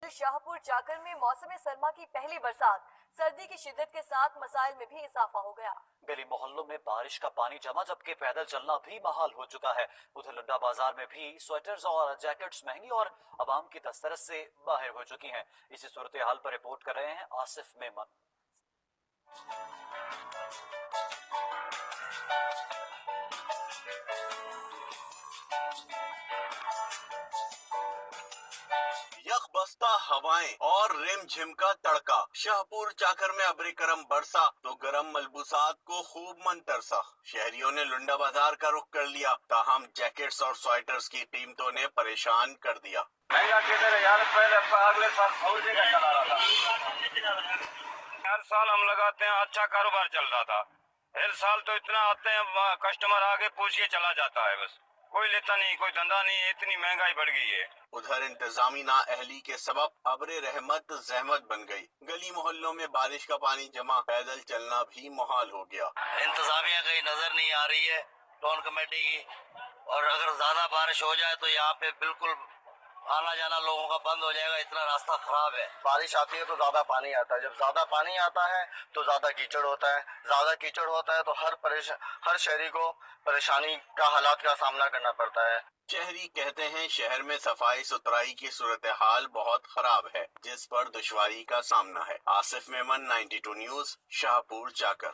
شاہپور چاکر میں موسم سرما کی پہلی برسات، سردی کی شدت کے ساتھ مسائل میں بھی اضافہ ہو گیا۔ گلی محلوں میں بارش کا پانی جمع، جبکہ پیدل چلنا بھی محال ہو چکا ہے۔ ادھر لنڈا بازار میں بھی سویٹرز اور جیکٹس مہنگی اور عوام کی دسترس سے باہر ہو چکی ہیں۔ اسی صورتحال پر رپورٹ کر رہے ہیں آصف میمن۔ یخ بستہ ہوائیں اور رم جھم کا تڑکا، شاہپور چاکر میں ابر کرم برسا تو گرم ملبوسات کو خوب منترسا۔ شہریوں نے لنڈا بازار کا رخ کر لیا، تاہم جیکٹس اور سویٹرز کی قیمتوں نے پریشان کر دیا۔ مہنگا کدھر ہے یار، پہلے اگلے سال 100 کا چلا رہا تھا۔ ہر سال ہم لگاتے ہیں، اچھا کاروبار چل رہا تھا۔ ہر سال تو اتنا آتے ہیں کسٹمر آگے پوچھ کے چلا جاتا ہے، بس کوئی لیتا نہیں، کوئی دھندا نہیں، اتنی مہنگائی بڑھ گئی ہے۔ ادھر انتظامی نااہلی کے سبب ابر رحمت زحمت بن گئی۔ گلی محلوں میں بارش کا پانی جمع، پیدل چلنا بھی محال ہو گیا۔ انتظامیہ کہیں نظر نہیں آ رہی ہے ٹاؤن کمیٹی کی، اور اگر زیادہ بارش ہو جائے تو یہاں پہ بالکل آنا جانا لوگوں کا بند ہو جائے گا، اتنا راستہ خراب ہے۔ بارش آتی ہے تو زیادہ پانی آتا ہے، جب زیادہ پانی آتا ہے تو زیادہ کیچڑ ہوتا ہے، زیادہ کیچڑ ہوتا ہے تو ہر شہری کو پریشانی کا حالات کا سامنا کرنا پڑتا ہے۔ شہری کہتے ہیں شہر میں صفائی ستھرائی کی صورتحال بہت خراب ہے، جس پر دشواری کا سامنا ہے۔ آصف میمن، 92 نیوز، شاہپور چاکر۔